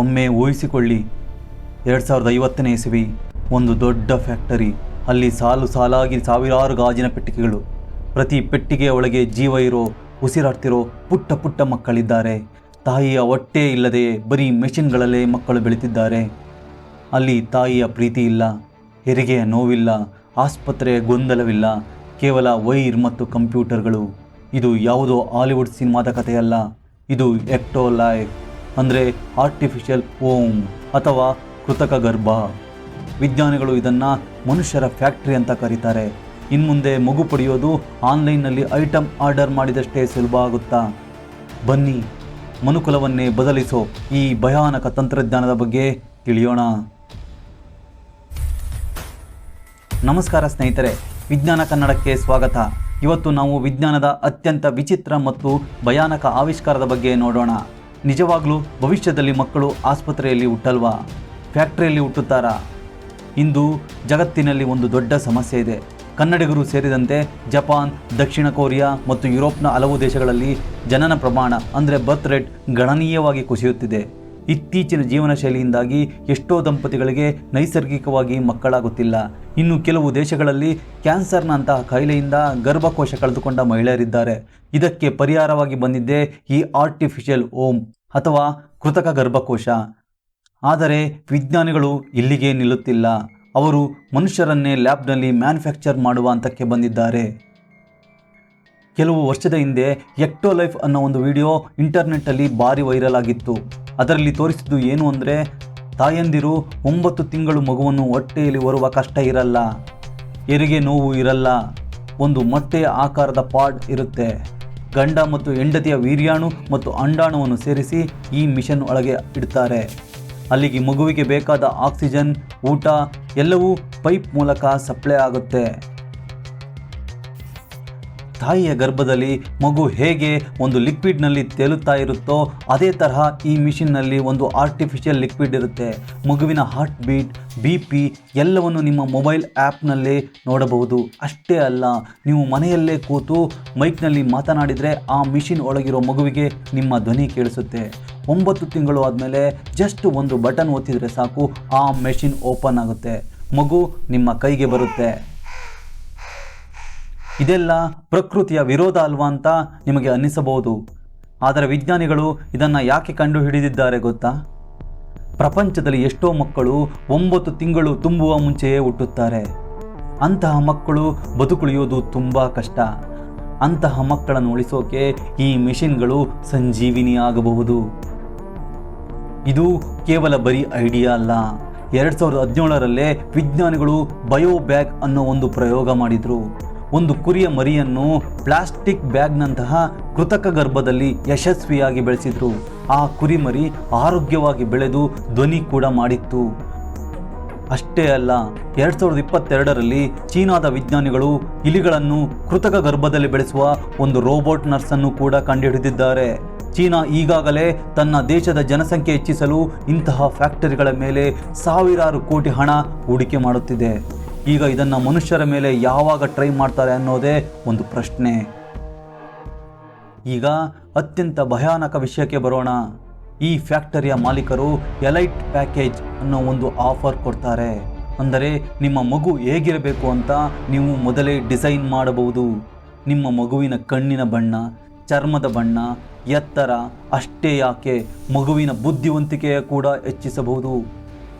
ಒಮ್ಮೆ ಊಹಿಸಿಕೊಳ್ಳಿ, 2050ನೇ ಇಸವಿ, ಒಂದು ದೊಡ್ಡ ಫ್ಯಾಕ್ಟರಿ. ಅಲ್ಲಿ ಸಾಲು ಸಾಲಾಗಿ ಸಾವಿರಾರು ಗಾಜಿನ ಪೆಟ್ಟಿಗೆಗಳು. ಪ್ರತಿ ಪೆಟ್ಟಿಗೆಯ ಒಳಗೆ ಜೀವ ಇರೋ, ಉಸಿರಾಡ್ತಿರೋ ಪುಟ್ಟ ಪುಟ್ಟ ಮಕ್ಕಳಿದ್ದಾರೆ. ತಾಯಿಯ ಹೊಟ್ಟೆ ಇಲ್ಲದೆ ಬರೀ ಮೆಷಿನ್ಗಳಲ್ಲೇ ಮಕ್ಕಳು ಬೆಳೀತಿದ್ದಾರೆ. ಅಲ್ಲಿ ತಾಯಿಯ ಪ್ರೀತಿ ಇಲ್ಲ, ಹೆರಿಗೆಯ ನೋವಿಲ್ಲ, ಆಸ್ಪತ್ರೆಯ ಗೊಂದಲವಿಲ್ಲ, ಕೇವಲ ವೈರ್ ಮತ್ತು ಕಂಪ್ಯೂಟರ್ಗಳು. ಇದು ಯಾವುದೋ ಹಾಲಿವುಡ್ ಸಿನಿಮಾದ ಕಥೆಯಲ್ಲ, ಇದು ಎಕ್ಟೋ ಲೈಫ್, ಅಂದರೆ ಆರ್ಟಿಫಿಷಿಯಲ್ ಓಮ್ ಅಥವಾ ಕೃತಕ ಗರ್ಭ. ವಿಜ್ಞಾನಿಗಳು ಇದನ್ನು ಮನುಷ್ಯರ ಫ್ಯಾಕ್ಟ್ರಿ ಅಂತ ಕರೀತಾರೆ. ಇನ್ಮುಂದೆ ಮಗು ಪಡೆಯೋದು ಆನ್ಲೈನ್ನಲ್ಲಿ ಐಟಮ್ ಆರ್ಡರ್ ಮಾಡಿದಷ್ಟೇ ಸುಲಭ ಆಗುತ್ತಾ? ಬನ್ನಿ, ಮನುಕುಲವನ್ನೇ ಬದಲಿಸೋ ಈ ಭಯಾನಕ ತಂತ್ರಜ್ಞಾನದ ಬಗ್ಗೆ ತಿಳಿಯೋಣ. ನಮಸ್ಕಾರ ಸ್ನೇಹಿತರೆ, ವಿಜ್ಞಾನ ಕನ್ನಡಕ್ಕೆ ಸ್ವಾಗತ. ಇವತ್ತು ನಾವು ವಿಜ್ಞಾನದ ಅತ್ಯಂತ ವಿಚಿತ್ರ ಮತ್ತು ಭಯಾನಕ ಆವಿಷ್ಕಾರದ ಬಗ್ಗೆ ನೋಡೋಣ. ನಿಜವಾಗ್ಲೂ ಭವಿಷ್ಯದಲ್ಲಿ ಮಕ್ಕಳು ಆಸ್ಪತ್ರೆಯಲ್ಲಿ ಹುಟ್ಟಲ್ವಾ? ಫ್ಯಾಕ್ಟ್ರಿಯಲ್ಲಿ ಹುಟ್ಟುತ್ತಾರಾ? ಇಂದು ಜಗತ್ತಿನಲ್ಲಿ ಒಂದು ದೊಡ್ಡ ಸಮಸ್ಯೆ ಇದೆ. ಕನ್ನಡಿಗರು ಸೇರಿದಂತೆ ಜಪಾನ್, ದಕ್ಷಿಣ ಕೊರಿಯಾ ಮತ್ತು ಯುರೋಪ್ನ ಹಲವು ದೇಶಗಳಲ್ಲಿ ಜನನ ಪ್ರಮಾಣ ಅಂದರೆ ಬರ್ತ್ ರೇಟ್ ಗಣನೀಯವಾಗಿ ಕುಸಿಯುತ್ತಿದೆ. ಇತ್ತೀಚಿನ ಜೀವನ ಶೈಲಿಯಿಂದಾಗಿ ಎಷ್ಟೋ ದಂಪತಿಗಳಿಗೆ ನೈಸರ್ಗಿಕವಾಗಿ ಮಕ್ಕಳಾಗುತ್ತಿಲ್ಲ. ಇನ್ನು ಕೆಲವು ದೇಶಗಳಲ್ಲಿ ಕ್ಯಾನ್ಸರ್ನಂತಹ ಕಾಯಿಲೆಯಿಂದ ಗರ್ಭಕೋಶ ಕಳೆದುಕೊಂಡ ಮಹಿಳೆಯರಿದ್ದಾರೆ. ಇದಕ್ಕೆ ಪರಿಹಾರವಾಗಿ ಬಂದಿದ್ದೇ ಈ ಆರ್ಟಿಫಿಷಿಯಲ್ ಓಮ್ ಅಥವಾ ಕೃತಕ ಗರ್ಭಕೋಶ. ಆದರೆ ವಿಜ್ಞಾನಿಗಳು ಇಲ್ಲಿಗೆ ನಿಲ್ಲುತ್ತಿಲ್ಲ. ಅವರು ಮನುಷ್ಯರನ್ನೇ ಲ್ಯಾಬ್ನಲ್ಲಿ ಮ್ಯಾನುಫ್ಯಾಕ್ಚರ್ ಮಾಡುವ ಹಂತಕ್ಕೆ ಬಂದಿದ್ದಾರೆ. ಕೆಲವು ವರ್ಷದ ಹಿಂದೆ ಎಕ್ಟೋ ಲೈಫ್ ಅನ್ನೋ ಒಂದು ವಿಡಿಯೋ ಇಂಟರ್ನೆಟ್ಟಲ್ಲಿ ಭಾರಿ ವೈರಲ್ ಆಗಿತ್ತು. ಅದರಲ್ಲಿ ತೋರಿಸಿದ್ದು ಏನು ಅಂದರೆ, ತಾಯಂದಿರು 9 ತಿಂಗಳು ಮಗುವನ್ನು ಹೊಟ್ಟೆಯಲ್ಲಿ ಹೊರುವ ಕಷ್ಟ ಇರಲ್ಲ, ಹೆರಿಗೆ ನೋವು ಇರಲ್ಲ, ಒಂದು ಮೊಟ್ಟೆಯ ಆಕಾರದ ಪಾಡ್ ಇರುತ್ತೆ. ಗಂಡ ಮತ್ತು ಹೆಂಡತಿಯ ವೀರ್ಯಾಣು ಮತ್ತು ಅಂಡಾಣುವನ್ನು ಸೇರಿಸಿ ಈ ಮಿಷನ್ ಒಳಗೆ ಇಡ್ತಾರೆ. ಅಲ್ಲಿಗೆ ಮಗುವಿಗೆ ಬೇಕಾದ ಆಕ್ಸಿಜನ್, ಊಟ ಎಲ್ಲವೂ ಪೈಪ್ ಮೂಲಕ ಸಪ್ಲೈ ಆಗುತ್ತೆ. ತಾಯಿಯ ಗರ್ಭದಲ್ಲಿ ಮಗು ಹೇಗೆ ಒಂದು ಲಿಕ್ವಿಡ್ನಲ್ಲಿ ತೇಲುತ್ತಾ ಇರುತ್ತೋ ಅದೇ ತರಹ ಈ ಮಿಷಿನ್ನಲ್ಲಿ ಒಂದು ಆರ್ಟಿಫಿಷಿಯಲ್ ಲಿಕ್ವಿಡ್ ಇರುತ್ತೆ. ಮಗುವಿನ ಹಾರ್ಟ್ ಬೀಟ್, BP ಎಲ್ಲವನ್ನು ನಿಮ್ಮ ಮೊಬೈಲ್ ಆ್ಯಪ್ನಲ್ಲೇ ನೋಡಬಹುದು. ಅಷ್ಟೇ ಅಲ್ಲ, ನೀವು ಮನೆಯಲ್ಲೇ ಕೂತು ಮೈಕ್ನಲ್ಲಿ ಮಾತನಾಡಿದರೆ ಆ ಮಿಷಿನ್ ಒಳಗಿರೋ ಮಗುವಿಗೆ ನಿಮ್ಮ ಧ್ವನಿ ಕೇಳಿಸುತ್ತೆ. 9 ತಿಂಗಳು ಆದಮೇಲೆ ಜಸ್ಟ್ ಒಂದು ಬಟನ್ ಒತ್ತಿದರೆ ಸಾಕು, ಆ ಮೆಷಿನ್ ಓಪನ್ ಆಗುತ್ತೆ, ಮಗು ನಿಮ್ಮ ಕೈಗೆ ಬರುತ್ತೆ. ಇದೆಲ್ಲ ಪ್ರಕೃತಿಯ ವಿರೋಧ ಅಲ್ವಾ ಅಂತ ನಿಮಗೆ ಅನ್ನಿಸಬಹುದು. ಆದರೆ ವಿಜ್ಞಾನಿಗಳು ಇದನ್ನು ಯಾಕೆ ಕಂಡುಹಿಡಿದಿದ್ದಾರೆ ಗೊತ್ತಾ? ಪ್ರಪಂಚದಲ್ಲಿ ಎಷ್ಟೋ ಮಕ್ಕಳು 9 ತಿಂಗಳು ತುಂಬುವ ಮುಂಚೆಯೇ ಹುಟ್ಟುತ್ತಾರೆ. ಅಂತಹ ಮಕ್ಕಳು ಬದುಕುಳಿಯೋದು ತುಂಬ ಕಷ್ಟ. ಅಂತಹ ಮಕ್ಕಳನ್ನು ಉಳಿಸೋಕೆ ಈ ಮಿಷಿನ್ಗಳು ಸಂಜೀವಿನಿಯಾಗಬಹುದು. ಇದು ಕೇವಲ ಬರೀ ಐಡಿಯಾ ಅಲ್ಲ. 2017ರಲ್ಲೇ ವಿಜ್ಞಾನಿಗಳು ಬಯೋಬ್ಯಾಗ್ ಅನ್ನೋ ಒಂದು ಪ್ರಯೋಗ ಮಾಡಿದರು. ಒಂದು ಕುರಿಯ ಮರಿಯನ್ನು ಪ್ಲಾಸ್ಟಿಕ್ ಬ್ಯಾಗ್ನಂತಹ ಕೃತಕ ಗರ್ಭದಲ್ಲಿ ಯಶಸ್ವಿಯಾಗಿ ಬೆಳೆಸಿದರು. ಆ ಕುರಿಮರಿ ಆರೋಗ್ಯವಾಗಿ ಬೆಳೆದು ಧ್ವನಿ ಕೂಡ ಮಾಡಿತ್ತು. ಅಷ್ಟೇ ಅಲ್ಲ, 2022ರಲ್ಲಿ ಚೀನಾದ ವಿಜ್ಞಾನಿಗಳು ಇಲಿಗಳನ್ನು ಕೃತಕ ಗರ್ಭದಲ್ಲಿ ಬೆಳೆಸುವ ಒಂದು ರೋಬೋಟ್ ನರ್ಸನ್ನು ಕೂಡ ಕಂಡುಹಿಡಿದಿದ್ದಾರೆ. ಚೀನಾ ಈಗಾಗಲೇ ತನ್ನ ದೇಶದ ಜನಸಂಖ್ಯೆ ಹೆಚ್ಚಿಸಲು ಇಂತಹ ಫ್ಯಾಕ್ಟರಿಗಳ ಮೇಲೆ ಸಾವಿರಾರು ಕೋಟಿ ಹಣ ಹೂಡಿಕೆ ಮಾಡುತ್ತಿದೆ. ಈಗ ಇದನ್ನು ಮನುಷ್ಯರ ಮೇಲೆ ಯಾವಾಗ ಟ್ರೈ ಮಾಡ್ತಾರೆ ಅನ್ನೋದೇ ಒಂದು ಪ್ರಶ್ನೆ. ಈಗ ಅತ್ಯಂತ ಭಯಾನಕ ವಿಷಯಕ್ಕೆ ಬರೋಣ. ಈ ಫ್ಯಾಕ್ಟರಿಯ ಮಾಲೀಕರು ಎಲೈಟ್ ಪ್ಯಾಕೇಜ್ ಅನ್ನೋ ಒಂದು ಆಫರ್ ಕೊಡ್ತಾರೆ. ಅಂದರೆ ನಿಮ್ಮ ಮಗು ಹೇಗಿರಬೇಕು ಅಂತ ನೀವು ಮೊದಲೇ ಡಿಸೈನ್ ಮಾಡಬಹುದು. ನಿಮ್ಮ ಮಗುವಿನ ಕಣ್ಣಿನ ಬಣ್ಣ, ಚರ್ಮದ ಬಣ್ಣ, ಎತ್ತರ, ಅಷ್ಟೇ ಯಾಕೆ ಮಗುವಿನ ಬುದ್ಧಿವಂತಿಕೆಯ ಕೂಡ ಹೆಚ್ಚಿಸಬಹುದು.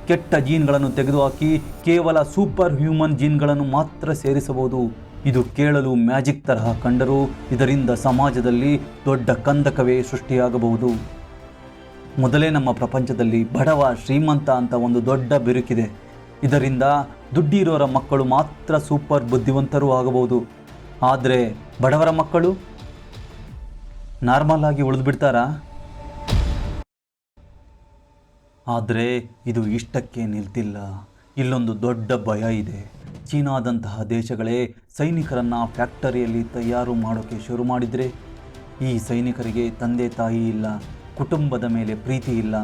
ಕೆಟ್ಟ ಜೀನ್ಗಳನ್ನು ತೆಗೆದುಹಾಕಿ ಕೇವಲ ಸೂಪರ್ ಹ್ಯೂಮನ್ ಜೀನ್ಗಳನ್ನು ಮಾತ್ರ ಸೇರಿಸಬಹುದು. ಇದು ಕೇಳಲು ಮ್ಯಾಜಿಕ್ ತರಹ ಕಂಡರೂ ಇದರಿಂದ ಸಮಾಜದಲ್ಲಿ ದೊಡ್ಡ ಕಂದಕವೇ ಸೃಷ್ಟಿಯಾಗಬಹುದು. ಮೊದಲೇ ನಮ್ಮ ಪ್ರಪಂಚದಲ್ಲಿ ಬಡವ ಶ್ರೀಮಂತ ಅಂತ ಒಂದು ದೊಡ್ಡ ಬಿರುಕಿದೆ. ಇದರಿಂದ ದುಡ್ಡಿರೋರ ಮಕ್ಕಳು ಮಾತ್ರ ಸೂಪರ್ ಬುದ್ಧಿವಂತರೂ ಆಗಬಹುದು. ಆದರೆ ಬಡವರ ಮಕ್ಕಳು ನಾರ್ಮಲ್ ಆಗಿ ಉಳಿದುಬಿಡ್ತಾರಾ? ಆದರೆ ಇದು ಇಷ್ಟಕ್ಕೆ ನಿಲ್ತಿಲ್ಲ. ಇಲ್ಲೊಂದು ದೊಡ್ಡ ಭಯ ಇದೆ. ಚೀನಾದಂತಹ ದೇಶಗಳೇ ಸೈನಿಕರನ್ನು ಫ್ಯಾಕ್ಟರಿಯಲ್ಲಿ ತಯಾರು ಮಾಡೋಕ್ಕೆ ಶುರು ಮಾಡಿದರೆ, ಈ ಸೈನಿಕರಿಗೆ ತಂದೆ ತಾಯಿ ಇಲ್ಲ, ಕುಟುಂಬದ ಮೇಲೆ ಪ್ರೀತಿ ಇಲ್ಲ,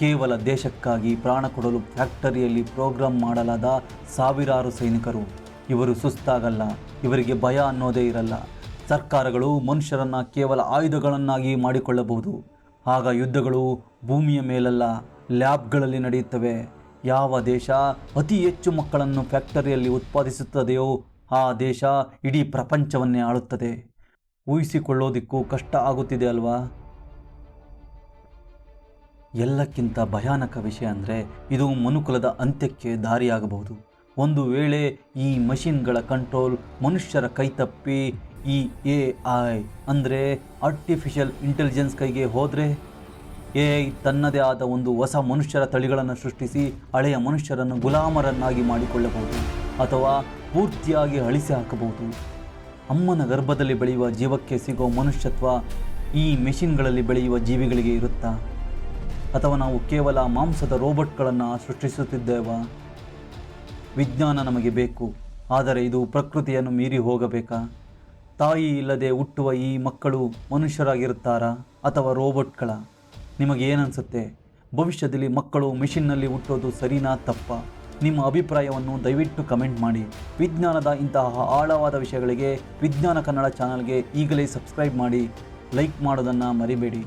ಕೇವಲ ದೇಶಕ್ಕಾಗಿ ಪ್ರಾಣ ಕೊಡಲು ಫ್ಯಾಕ್ಟರಿಯಲ್ಲಿ ಪ್ರೋಗ್ರಾಮ್ ಮಾಡಲಾದ ಸಾವಿರಾರು ಸೈನಿಕರು. ಇವರು ಸುಸ್ತಾಗಲ್ಲ, ಇವರಿಗೆ ಭಯ ಅನ್ನೋದೇ ಇರಲ್ಲ. ಸರ್ಕಾರಗಳು ಮನುಷ್ಯರನ್ನು ಕೇವಲ ಆಯುಧಗಳನ್ನಾಗಿ ಮಾಡಿಕೊಳ್ಳಬಹುದು. ಆಗ ಯುದ್ಧಗಳು ಭೂಮಿಯ ಮೇಲಲ್ಲ, ಲ್ಯಾಬ್ಗಳಲ್ಲಿ ನಡೆಯುತ್ತವೆ. ಯಾವ ದೇಶ ಅತಿ ಹೆಚ್ಚು ಮಕ್ಕಳನ್ನು ಫ್ಯಾಕ್ಟರಿಯಲ್ಲಿ ಉತ್ಪಾದಿಸುತ್ತದೆಯೋ ಆ ದೇಶ ಇಡೀ ಪ್ರಪಂಚವನ್ನೇ ಆಳುತ್ತದೆ. ಊಹಿಸಿಕೊಳ್ಳೋದಕ್ಕೂ ಕಷ್ಟ ಆಗುತ್ತಿದೆ ಅಲ್ವಾ? ಎಲ್ಲಕ್ಕಿಂತ ಭಯಾನಕ ವಿಷಯ ಅಂದರೆ ಇದು ಮನುಕುಲದ ಅಂತ್ಯಕ್ಕೆ ದಾರಿಯಾಗಬಹುದು. ಒಂದು ವೇಳೆ ಈ ಮಷಿನ್ಗಳ ಕಂಟ್ರೋಲ್ ಮನುಷ್ಯರ ಕೈತಪ್ಪಿ ಈ AI ಅಂದರೆ ಆರ್ಟಿಫಿಷಿಯಲ್ ಇಂಟೆಲಿಜೆನ್ಸ್ ಕೈಗೆ ಹೋದರೆ AI ತನ್ನದೇ ಆದ ಒಂದು ಹೊಸ ಮನುಷ್ಯರ ತಳಿಗಳನ್ನು ಸೃಷ್ಟಿಸಿ ಹಳೆಯ ಮನುಷ್ಯರನ್ನು ಗುಲಾಮರನ್ನಾಗಿ ಮಾಡಿಕೊಳ್ಳಬಹುದು ಅಥವಾ ಪೂರ್ತಿಯಾಗಿ ಅಳಿಸಿ ಹಾಕಬಹುದು. ಅಮ್ಮನ ಗರ್ಭದಲ್ಲಿ ಬೆಳೆಯುವ ಜೀವಕ್ಕೆ ಸಿಗೋ ಮನುಷ್ಯತ್ವ ಈ ಮೆಷಿನ್ಗಳಲ್ಲಿ ಬೆಳೆಯುವ ಜೀವಿಗಳಿಗೆ ಇರುತ್ತಾ? ಅಥವಾ ನಾವು ಕೇವಲ ಮಾಂಸದ ರೋಬೋಟ್ಗಳನ್ನು ಸೃಷ್ಟಿಸುತ್ತಿದ್ದೇವಾ? ವಿಜ್ಞಾನ ನಮಗೆ ಬೇಕು, ಆದರೆ ಇದು ಪ್ರಕೃತಿಯನ್ನು ಮೀರಿ ಹೋಗಬೇಕಾ? ತಾಯಿ ಇಲ್ಲದೆ ಹುಟ್ಟುವ ಈ ಮಕ್ಕಳು ಮನುಷ್ಯರಾಗಿರುತ್ತಾರಾ ಅಥವಾ ರೋಬೋಟ್ಗಳ? ನಿಮಗೇನನ್ಸುತ್ತೆ? ಭವಿಷ್ಯದಲ್ಲಿ ಮಕ್ಕಳು ಮೆಷಿನ್ನಲ್ಲಿ ಹುಟ್ಟೋದು ಸರಿನಾ ತಪ್ಪಾ? ನಿಮ್ಮ ಅಭಿಪ್ರಾಯವನ್ನು ದಯವಿಟ್ಟು ಕಮೆಂಟ್ ಮಾಡಿ. ವಿಜ್ಞಾನದ ಇಂತಹ ಆಳವಾದ ವಿಷಯಗಳಿಗೆ ವಿಜ್ಞಾನ ಕನ್ನಡ ಚಾನಲ್ಗೆ ಈಗಲೇ ಸಬ್ಸ್ಕ್ರೈಬ್ ಮಾಡಿ, ಲೈಕ್ ಮಾಡೋದನ್ನು ಮರಿಬೇಡಿ.